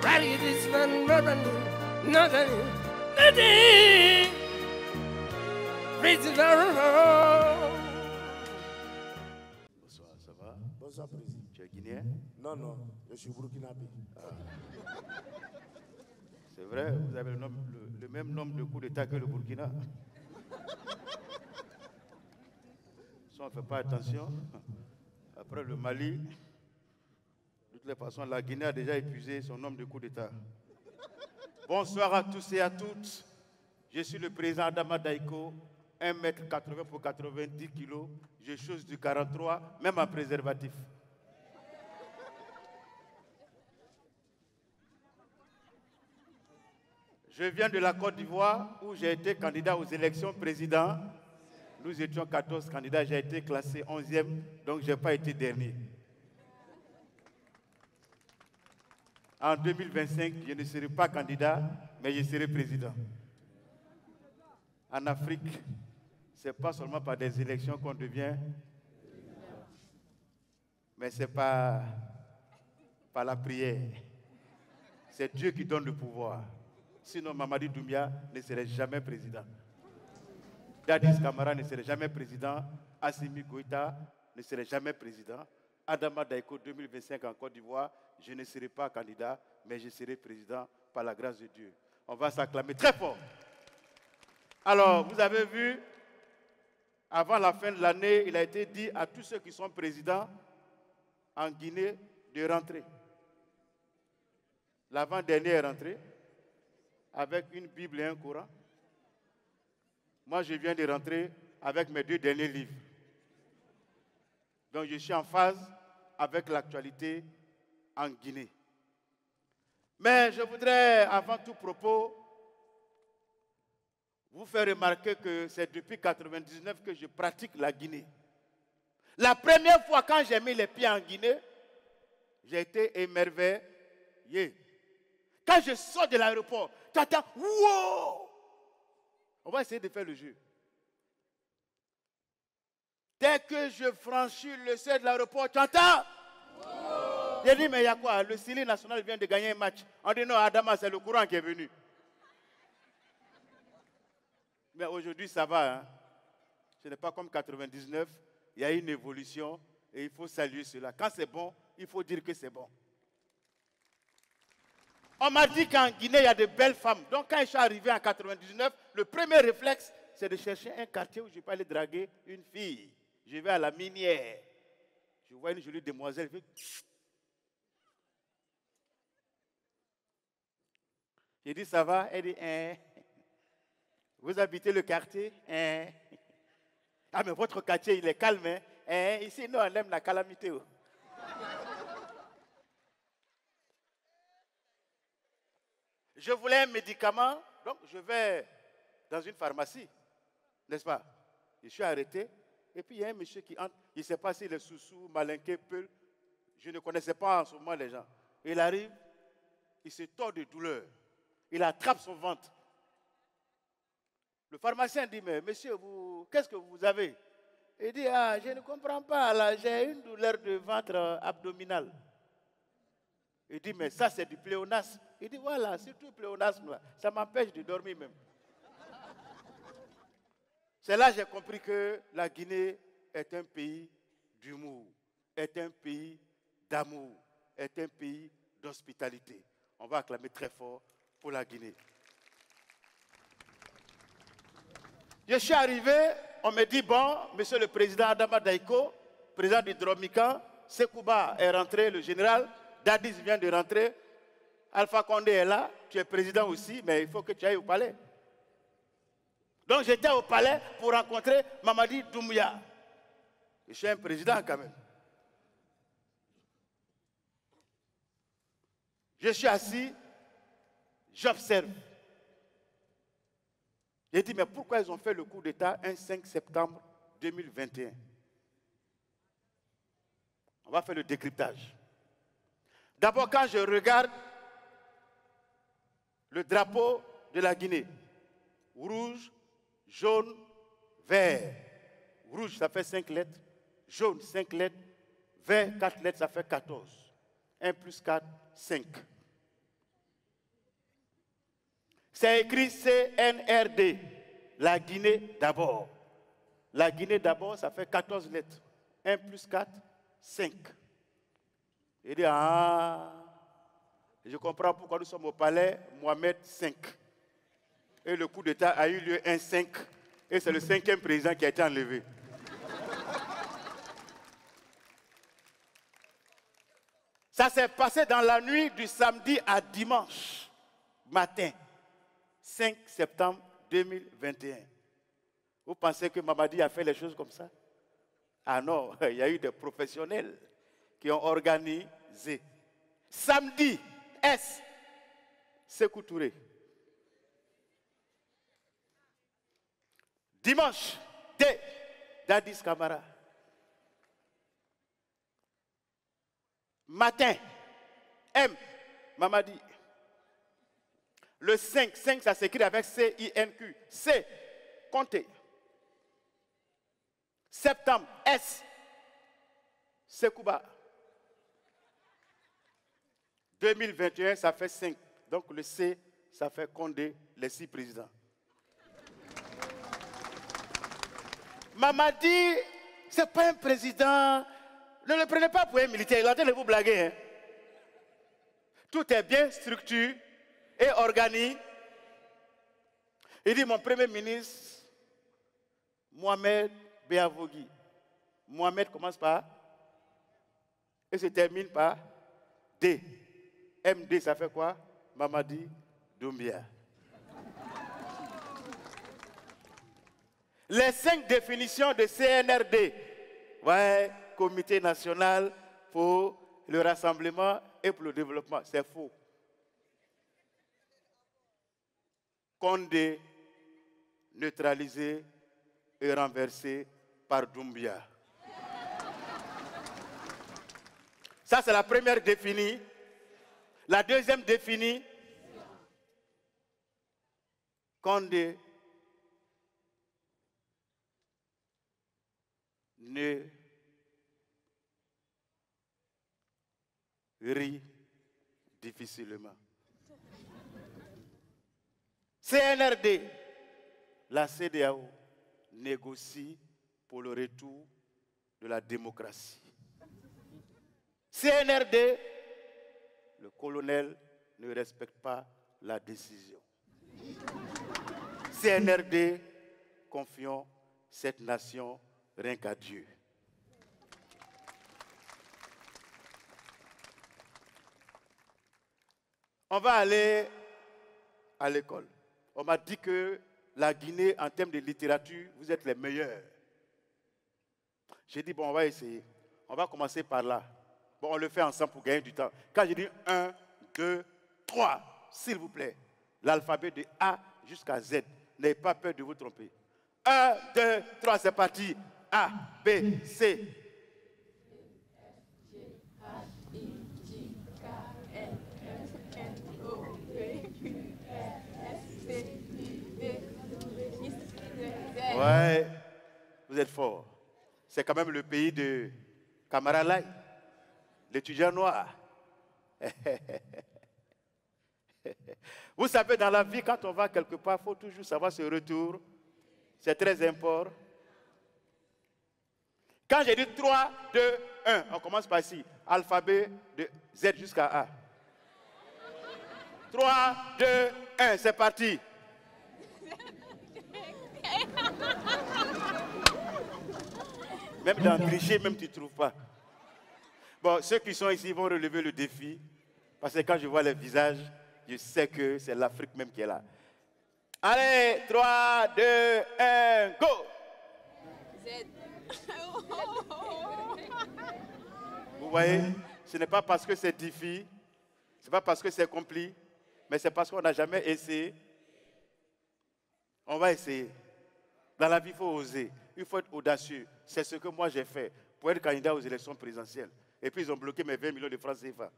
Rally this man, nothing, nothing, nothing. Bonsoir, ça va? Bonsoir, président. Tu es guinéen? Non, non, je suis burkinabé. C'est vrai, vous avez le même nombre de coups d'État que le Burkina. Si on ne fait pas attention, après le Mali, de toutes les façons, la Guinée a déjà épuisé son nombre de coups d'État. Bonsoir à tous et à toutes. Je suis le président Adama Daiko, 1,80 m pour 90 kg. Je chose du 43, même en préservatif. Je viens de la Côte d'Ivoire où j'ai été candidat aux élections président. Nous étions 14 candidats, j'ai été classé 11e, donc je n'ai pas été dernier. En 2025, je ne serai pas candidat, mais je serai président. En Afrique, ce n'est pas seulement par des élections qu'on devient, mais c'est par la prière. C'est Dieu qui donne le pouvoir. Sinon, Mamadi Doumbia ne serait jamais président. Dadis Camara ne serait jamais président. Assimi Goïta ne serait jamais président. Adama Daiko 2025 en Côte d'Ivoire, je ne serai pas candidat, mais je serai président par la grâce de Dieu. On va s'acclamer très fort. Alors, vous avez vu, avant la fin de l'année, il a été dit à tous ceux qui sont présidents en Guinée de rentrer. L'avant-dernier est rentré avec une Bible et un Coran. Moi, je viens de rentrer avec mes 2 derniers livres. Donc, je suis en phase avec l'actualité en Guinée. Mais je voudrais, avant tout propos, vous faire remarquer que c'est depuis 1999 que je pratique la Guinée. La première fois quand j'ai mis les pieds en Guinée, j'ai été émerveillé. Quand je sors de l'aéroport, tu attends, wow! On va essayer de faire le jeu. Dès que je franchis le seuil de l'aéroport, tu entends? Wow! J'ai dit, mais il y a quoi? Le Syrie national vient de gagner un match. On dit non, Adama, c'est le courant qui est venu. Mais aujourd'hui, ça va. Hein? Ce n'est pas comme 99. Il y a une évolution et il faut saluer cela. Quand c'est bon, il faut dire que c'est bon. On m'a dit qu'en Guinée, il y a de belles femmes. Donc, quand je suis arrivé en 99, le premier réflexe, c'est de chercher un quartier où je peux aller draguer une fille. Je vais à la minière. Je vois une jolie demoiselle. J'ai dit, ça va? Elle dit, hein. Vous habitez le quartier? Hein. Ah, mais votre quartier, il est calme. Hein. Hein. Ici, nous, on aime la calamité. Je voulais un médicament, donc je vais dans une pharmacie, n'est-ce pas? Je suis arrêté, et puis il y a un monsieur qui entre, il ne sait pas s'il est sous-sous, malinqué, peul. Je ne connaissais pas en ce moment les gens. Il arrive, il se tord de douleur, il attrape son ventre. Le pharmacien dit, mais monsieur, qu'est-ce que vous avez? Il dit, ah, je ne comprends pas, là, j'ai une douleur de ventre abdominal. Il dit, mais ça, c'est du pléonasme. Il dit, voilà, surtout le pléonasme, là, ça m'empêche de dormir même. C'est là que j'ai compris que la Guinée est un pays d'humour, est un pays d'amour, est un pays d'hospitalité. On va acclamer très fort pour la Guinée. Je suis arrivé, on me dit, bon, monsieur le président Adama Daiko, président du Dromica, Sekouba est rentré, le général, Dadis vient de rentrer, Alpha Condé est là, tu es président aussi, mais il faut que tu ailles au palais. Donc j'étais au palais pour rencontrer Mamadi Doumbia. Je suis un président quand même. Je suis assis, j'observe. J'ai dit, mais pourquoi ils ont fait le coup d'État un 5 septembre 2021? On va faire le décryptage. D'abord, quand je regarde le drapeau de la Guinée, rouge, jaune, vert. Rouge, ça fait 5 lettres. Jaune, 5 lettres. Vert, 4 lettres, ça fait 14. 1 plus 4, 5. C'est écrit CNRD. La Guinée d'abord. La Guinée d'abord, ça fait 14 lettres. 1 plus 4, 5. Il dit, ah, je comprends pourquoi nous sommes au palais Mohamed V. Et le coup d'État a eu lieu un 5. Et c'est le 5e président qui a été enlevé. Ça s'est passé dans la nuit du samedi à dimanche matin, 5 septembre 2021. Vous pensez que Mamadi a fait les choses comme ça? Ah non, il y a eu des professionnels qui ont organisé. Samedi, S. Sékou Touré. Dimanche, D. Dadis Camara. Matin, M. Mamadi. Le 5, ça s'écrit avec C-I-N-Q. C. Comté. Septembre, S. Sekouba. 2021, ça fait 5. Donc le C, ça fait Condé, les 6 présidents. Mamadi, ce n'est pas un président. Ne le prenez pas pour un militaire, il est en train de vous blaguer. Hein. Tout est bien structuré et organisé. Il dit, mon premier ministre, Mohamed Beavogui. Mohamed commence par et se termine par D. MD, ça fait quoi? Mamadi Doumbia. Les 5 définitions de CNRD. Ouais, Comité national pour le rassemblement et pour le développement. C'est faux. Condé, neutralisé et renversé par Doumbia. Ça, c'est la première définie. La deuxième définie, Condé ne rit difficilement. CNRD, la CEDEAO négocie pour le retour de la démocratie. CNRD, le colonel ne respecte pas la décision. CNRD, confions cette nation rien qu'à Dieu. On va aller à l'école. On m'a dit que la Guinée, en termes de littérature, vous êtes les meilleurs. J'ai dit, bon, on va essayer. On va commencer par là. Bon, on le fait ensemble pour gagner du temps. Quand j'ai dit 1, 2, 3, s'il vous plaît, l'alphabet de A jusqu'à Z. N'ayez pas peur de vous tromper. 1, 2, 3, c'est parti. A, B, C. Ouais, vous êtes fort. C'est quand même le pays de Camara Lai, l'étudiant noir. Vous savez, dans la vie, quand on va quelque part, il faut toujours savoir ce retour. C'est très important. Quand j'ai dit 3, 2, 1, on commence par ici. Alphabet de Z jusqu'à A. 3, 2, 1, c'est parti. Même dans tricher, même tu ne trouves pas. Bon, ceux qui sont ici vont relever le défi. Parce que quand je vois les visages, je sais que c'est l'Afrique même qui est là. Allez, 3, 2, 1, go! Z. Vous voyez, ce n'est pas parce que c'est difficile, ce n'est pas parce que c'est compliqué, mais c'est parce qu'on n'a jamais essayé. On va essayer. Dans la vie, il faut oser. Il faut être audacieux. C'est ce que moi j'ai fait pour être candidat aux élections présidentielles. Et puis ils ont bloqué mes 20 millions de francs CFA.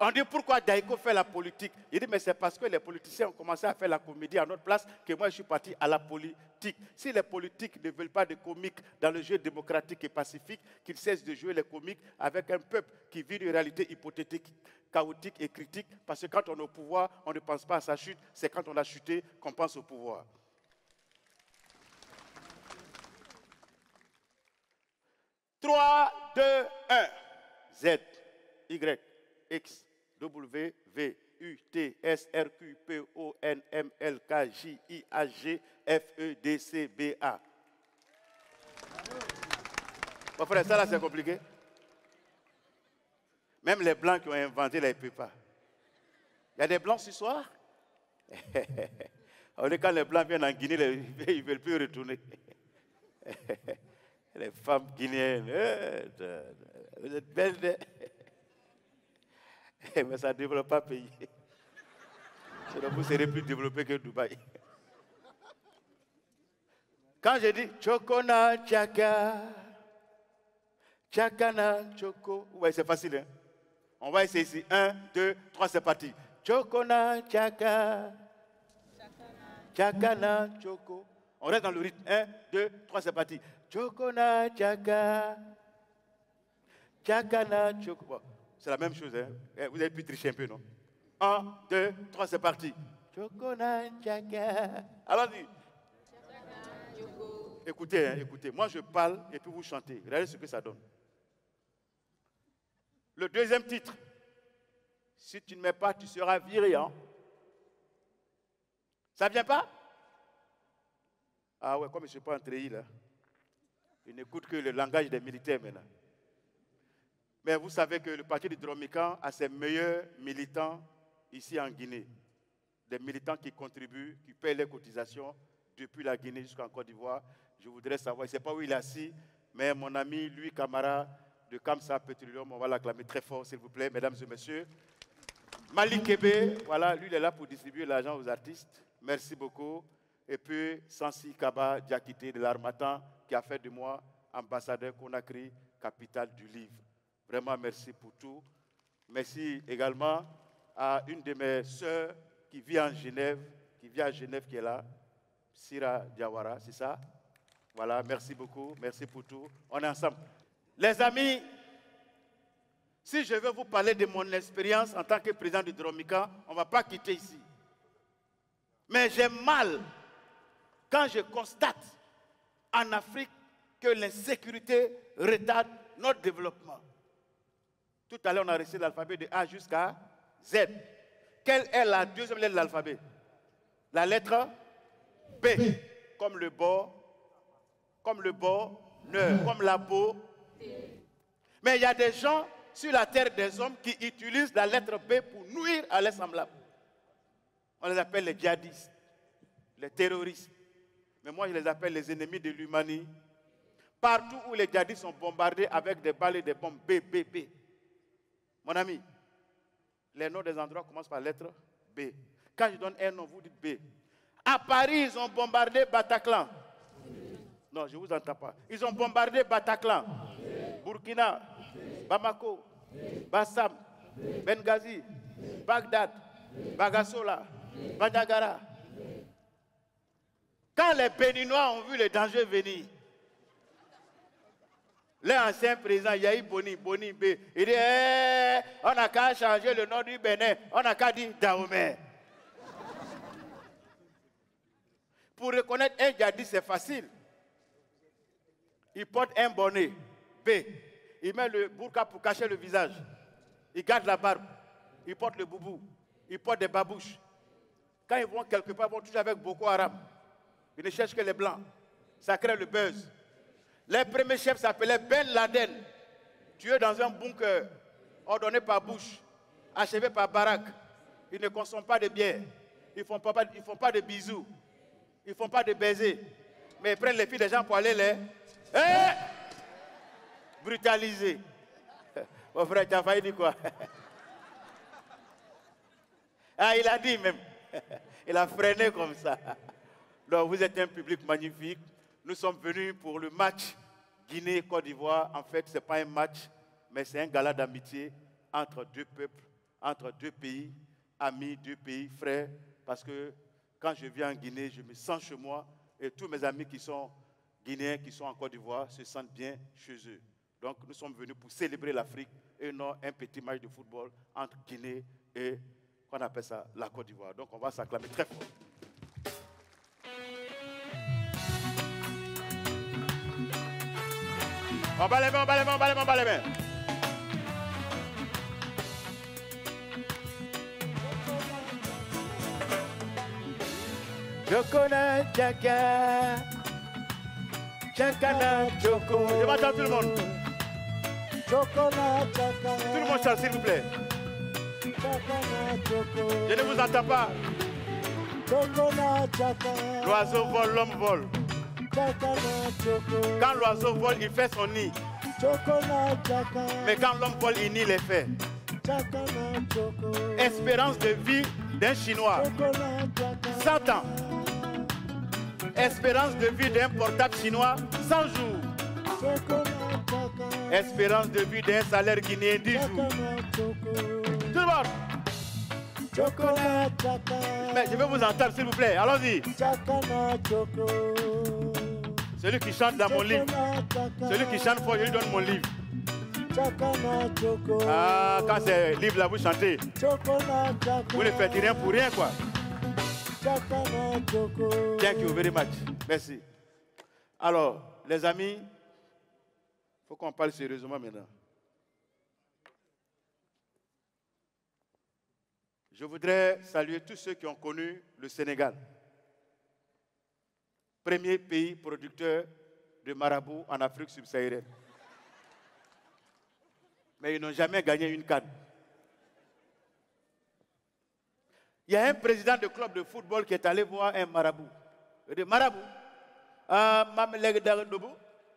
On dit pourquoi Daïko fait la politique. Il dit mais c'est parce que les politiciens ont commencé à faire la comédie à notre place que moi je suis parti à la politique. Si les politiques ne veulent pas de comiques dans le jeu démocratique et pacifique, qu'ils cessent de jouer les comiques avec un peuple qui vit une réalité hypothétique, chaotique et critique. Parce que quand on est au pouvoir, on ne pense pas à sa chute. C'est quand on a chuté qu'on pense au pouvoir. « 3, 2, 1. Z, Y, X, W, V, U, T, S, R, Q, P, O, N, M, L, K, J, I, A, G, F, E, D, C, B, A. Mon frère, ça là c'est compliqué. Même les blancs qui ont inventé là, ils ne peuvent pas. Il y a des blancs ce soir. Quand les blancs viennent en Guinée, ils ne veulent plus retourner. Les femmes guinéennes, vous êtes belles. Mais ça ne développe pas le pays. Sinon, vous serez plus développé que Dubaï. Quand je dis Chokona Chaka, Chakana Choko, ouais, c'est facile. Hein? On va essayer ici. 1, 2, 3, c'est parti. Chokona Chaka, Chakana Choko. On reste dans le rythme. 1, 2, 3, c'est parti. Chokona Chaka, Chakana Choko. Bon, c'est la même chose. Hein? Vous avez pu tricher un peu, non? 1, 2, 3, c'est parti. Chokona Chaka. Allons-y. Écoutez, hein, écoutez. Moi, je parle et puis vous chantez. Regardez ce que ça donne. Le deuxième titre. Si tu ne mets pas, tu seras viré. Hein? Ça ne vient pas? Ah ouais, comme je ne suis pas en treillis là. Il n'écoute que le langage des militaires maintenant. Mais vous savez que le parti du Dromican a ses meilleurs militants ici en Guinée. Des militants qui contribuent, qui payent les cotisations depuis la Guinée jusqu'en Côte d'Ivoire. Je voudrais savoir, je ne sais pas où il est assis, mais mon ami, lui, camarade de Kamsa Petroleum, on va l'acclamer très fort, s'il vous plaît, mesdames et messieurs. Malik Kébé, voilà, lui, il est là pour distribuer l'argent aux artistes. Merci beaucoup. Et puis, Sansi Kaba Diakité de l'Harmattan, qui a fait de moi ambassadeur Conakry, capitale du livre. Vraiment, merci pour tout. Merci également à une de mes sœurs qui vit en Genève, qui est là, Sira Diawara, c'est ça? Voilà, merci beaucoup, merci pour tout. On est ensemble. Les amis, si je veux vous parler de mon expérience en tant que président du Dromican, on ne va pas quitter ici. Mais j'ai mal quand je constate en Afrique que l'insécurité retarde notre développement. Tout à l'heure, on a réussi l'alphabet de A jusqu'à Z. Quelle est la deuxième lettre de l'alphabet? La lettre B, comme le bonheur, comme la peau. Mais il y a des gens sur la terre des hommes qui utilisent la lettre B pour nuire à leurs semblables. On les appelle les djihadistes, les terroristes. Mais moi, je les appelle les ennemis de l'humanité. Partout où les djihadistes sont bombardés avec des balles et des bombes B. Mon ami, les noms des endroits commencent par la lettre B. Quand je donne un nom, vous dites B. À Paris, ils ont bombardé Bataclan. Non, je ne vous entends pas. Ils ont bombardé Bataclan, Burkina, Bamako, Bassam, Benghazi, Bagdad, Bagasola, Bandiagara. Quand les Béninois ont vu le danger venir, l'ancien président Yahi Boni B, il dit on n'a qu'à changer le nom du Bénin, on n'a qu'à dire Dahomey. Pour reconnaître un djihadiste, c'est facile. Il porte un bonnet, B. Il met le burqa pour cacher le visage. Il garde la barbe. Il porte le boubou. Il porte des babouches. Quand ils vont quelque part, ils vont toujours avec Boko Haram. Ils ne cherchent que les blancs. Ça crée le buzz. Les premiers chefs s'appelaient Ben Laden. Tué dans un bunker, ordonné par Bush, achevé par Barack. Ils ne consomment pas de bière. Ils ne font pas de bisous. Ils ne font pas de baisers. Mais ils prennent les filles des gens pour aller les brutaliser. Mon frère, tu as failli dire quoi? Ah, il a dit même. Il a freiné comme ça. Donc, vous êtes un public magnifique. Nous sommes venus pour le match Guinée-Côte d'Ivoire. En fait, ce n'est pas un match, mais c'est un gala d'amitié entre deux peuples, entre deux pays amis, deux pays frères, parce que quand je viens en Guinée, je me sens chez moi et tous mes amis qui sont guinéens, qui sont en Côte d'Ivoire, se sentent bien chez eux. Donc nous sommes venus pour célébrer l'Afrique et non un petit match de football entre Guinée et, qu'on appelle ça, la Côte d'Ivoire. Donc on va s'acclamer très fort. On bat les mains, on bat les mains, on bat les mains, on bat les mains. Jokona Jaka, Jakana Joko. Je m'attends tout le monde. Jokona Jaka. Tout le monde chante, s'il vous plaît. Jakana Joko. Je ne vous entends pas. Jokona Jaka. L'oiseau vole, l'homme vole. Jakana Joko. Quand l'oiseau vole, il fait son nid. Jokona Jaka. Mais quand l'homme vole, il nie les faits. Jakana Joko. Espérance de vie d'un Chinois, Jokona Jaka. 100 ans. Espérance de vie d'un portable chinois, 100 jours. Jokona Jaka. Espérance de vie d'un salaire guinéen, 10 jours. Jakana Joko. Tout le monde. Jokona Jaka. Mais je veux vous entendre, s'il vous plaît. Allons-y. Jakana Joko. Celui qui chante dans mon livre. Celui qui chante fort, je lui donne mon livre. Jakana Joko. Ah, quand c'est livre là, vous chantez. Jokona Jaka. Vous ne faites rien pour rien, quoi. Jakana Joko. Thank you very much. Merci. Alors, les amis, il faut qu'on parle sérieusement maintenant. Je voudrais saluer tous ceux qui ont connu le Sénégal. Premier pays producteur de marabout en Afrique subsaharienne. Mais ils n'ont jamais gagné une canne. Il y a un président de club de football qui est allé voir un marabout. Il dit, marabout,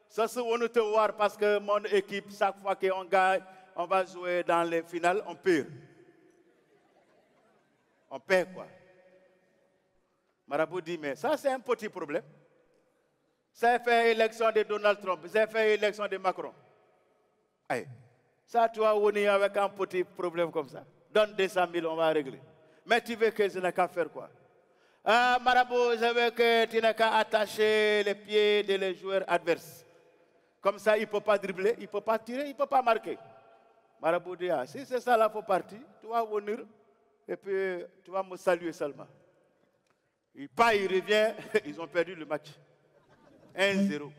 ça se voit te voir parce que mon équipe, chaque fois qu'on gagne, on va jouer dans les finales, on perd. On perd quoi? Marabout dit, mais ça c'est un petit problème. Ça fait l'élection de Donald Trump, ça fait l'élection de Macron. Aïe. Ça, tu vas venir avec un petit problème comme ça. Donne 200 000, on va régler. Mais tu veux que je n'ai qu'à faire quoi? Ah, marabout, je veux que tu n'aies qu'à attacher les pieds des joueurs adverses. Comme ça, il ne peut pas dribbler, il ne peut pas tirer, il ne peut pas marquer. Marabout dit, ah, si c'est ça, là, il faut partir. Tu vas venir et puis tu vas me saluer seulement. Il part, il revient, ils ont perdu le match. 1-0.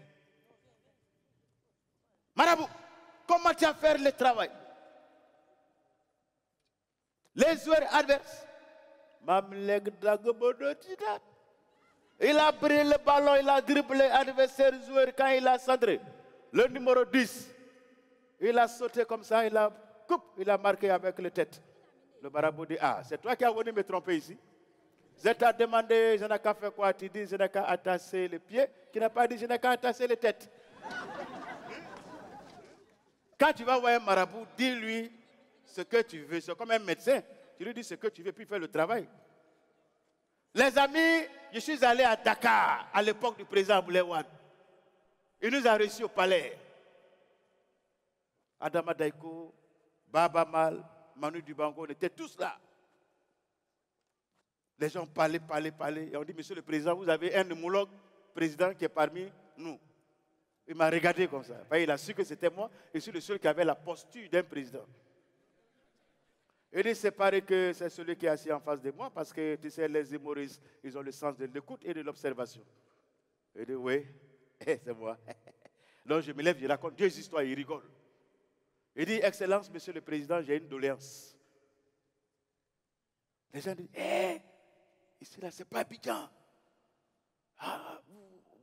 Marabout, comment tu as fait le travail? Les joueurs adverses. Il a pris le ballon, il a dribblé l'adversaire joueur quand il a centré. Le numéro 10. Il a sauté comme ça, il a marqué avec la tête. Le marabout dit, ah, c'est toi qui as venu me tromper ici. Je t'ai demandé, je n'ai qu'à faire quoi? Tu dis, je n'ai qu'à attacher les pieds. Tu n'as pas dit, je n'ai qu'à attacher les têtes. Quand tu vas voir un marabout, dis-lui ce que tu veux. C'est comme un médecin. Tu lui dis ce que tu veux, puis faire le travail. Les amis, je suis allé à Dakar, à l'époque du président Abdoulaye Wade. Il nous a reçus au palais. Adama Daiko, Baba Mal, Manu Dibango, on était tous là. Les gens parlaient. Et on dit, monsieur le président, vous avez un homologue président qui est parmi nous. Il m'a regardé comme ça. Il a su que c'était moi. Je suis le seul qui avait la posture d'un président. Il dit, c'est pareil que c'est celui qui est assis en face de moi, parce que tu sais, les humoristes, ils ont le sens de l'écoute et de l'observation. Il dit, oui, c'est moi. Donc je me lève, je raconte 2 histoires, il rigole. Il dit, Excellence, monsieur le président, j'ai une doléance. Les gens disent, ici là, c'est pas Abidjan. Ah,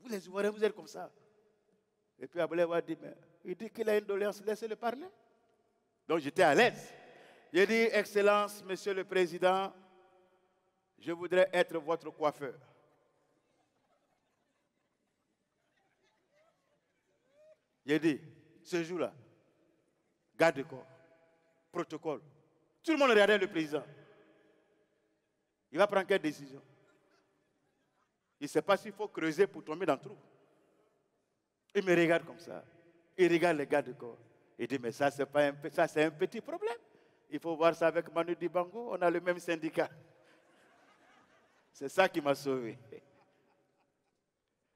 vous les Ivoiriens, vous êtes comme ça. Et puis Abdoulaye Wade dit, mais il dit qu'il a une doléance, laissez-le parler. Donc j'étais à l'aise. J'ai dit, Excellence, Monsieur le Président, je voudrais être votre coiffeur. J'ai dit, ce jour-là, garde de corps, protocole. Tout le monde regardait le président. Il va prendre quelle décision? Il ne sait pas s'il faut creuser pour tomber dans le trou. Il me regarde comme ça. Il regarde les gardes de corps. Il dit, mais ça, c'est un petit problème. Il faut voir ça avec Manu Dibango, on a le même syndicat. C'est ça qui m'a sauvé.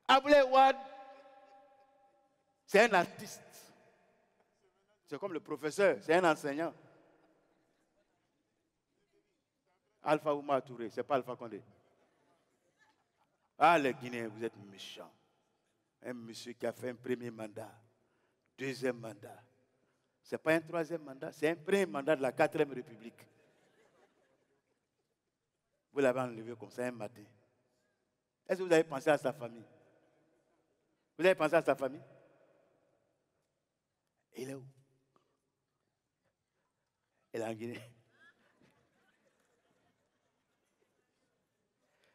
Ablaye Wade, c'est un artiste. C'est comme le professeur, c'est un enseignant. Alpha Oumar Touré, c'est pas Alpha Condé. Ah, les Guinéens, vous êtes méchants. Un monsieur qui a fait un premier mandat, deuxième mandat. Ce n'est pas un troisième mandat, c'est un premier mandat de la 4e République. Vous l'avez enlevé comme ça un matin. Est-ce que vous avez pensé à sa famille? Vous avez pensé à sa famille? Il est où? Il est en Guinée.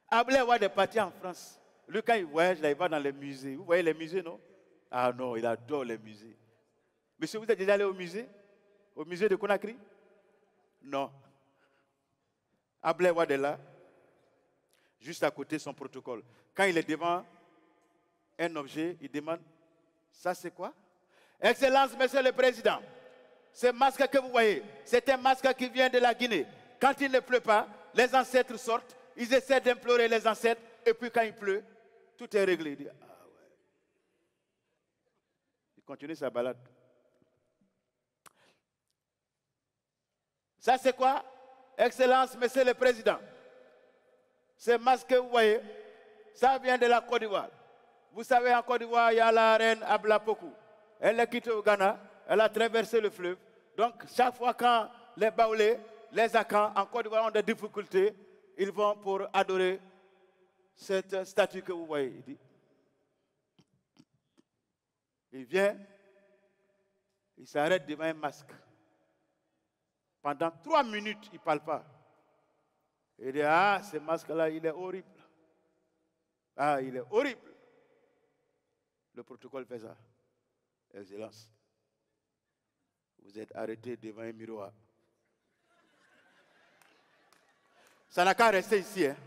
Ablaye Wade est parti en France. Lui, quand il voyage, là, il va dans les musées. Vous voyez les musées, non? Ah non, il adore les musées. Monsieur, vous êtes déjà allé au musée? Au musée de Conakry? Non. Ablaye Wade est là, juste à côté de son protocole. Quand il est devant un objet, il demande, ça c'est quoi? Excellence, Monsieur le Président, ce masque que vous voyez, c'est un masque qui vient de la Guinée. Quand il ne pleut pas, les ancêtres sortent, ils essaient d'implorer les ancêtres, et puis quand il pleut, tout est réglé. Il dit, ah ouais. Il continue sa balade. Ça c'est quoi? Excellence, Monsieur le Président. Ce masque que vous voyez, ça vient de la Côte d'Ivoire. Vous savez, en Côte d'Ivoire, il y a la reine Ablapoku. Elle est quittée au Ghana, elle a traversé le fleuve. Donc, chaque fois quand les Baoulés, les Akans en Côte d'Ivoire ont des difficultés, ils vont pour adorer cette statue que vous voyez. Il vient, il s'arrête devant un masque. Pendant 3 minutes, il ne parle pas. Il dit, ah, ce masque-là, il est horrible. Ah, il est horrible. Le protocole fait ça. Excellence, vous êtes arrêté devant un miroir. Ça n'a qu'à rester ici. Hein.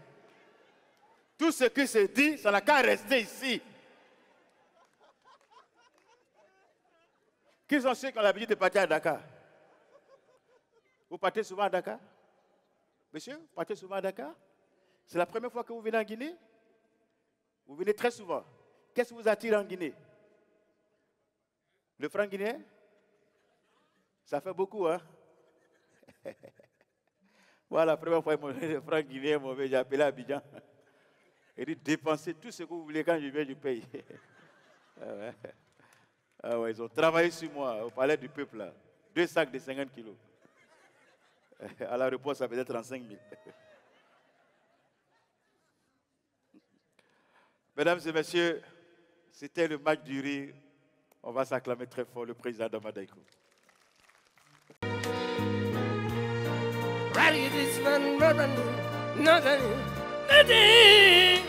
Tout ce qui se dit, ça n'a qu'à rester ici. Qui sont ceux qui ont l'habitude de partir à Dakar? Vous partez souvent à Dakar? Monsieur, vous partez souvent à Dakar? C'est la première fois que vous venez en Guinée? Vous venez très souvent. Qu'est-ce qui vous attire en Guinée? Le franc guinéen? Ça fait beaucoup, hein? Voilà, la première fois que le franc guinéen mauvais, j'ai appelé Abidjan. Il dit, dépensez tout ce que vous voulez quand je viens du pays. Ah ouais. Ah ouais, ils ont travaillé sur moi au palais du peuple, là. 2 sacs de 50 kilos. À l'aéroport, ça faisait 35 000. Mesdames et messieurs, c'était le match du rire. On va s'acclamer très fort le président Damadaïko. Ready this man, nothing. Ready.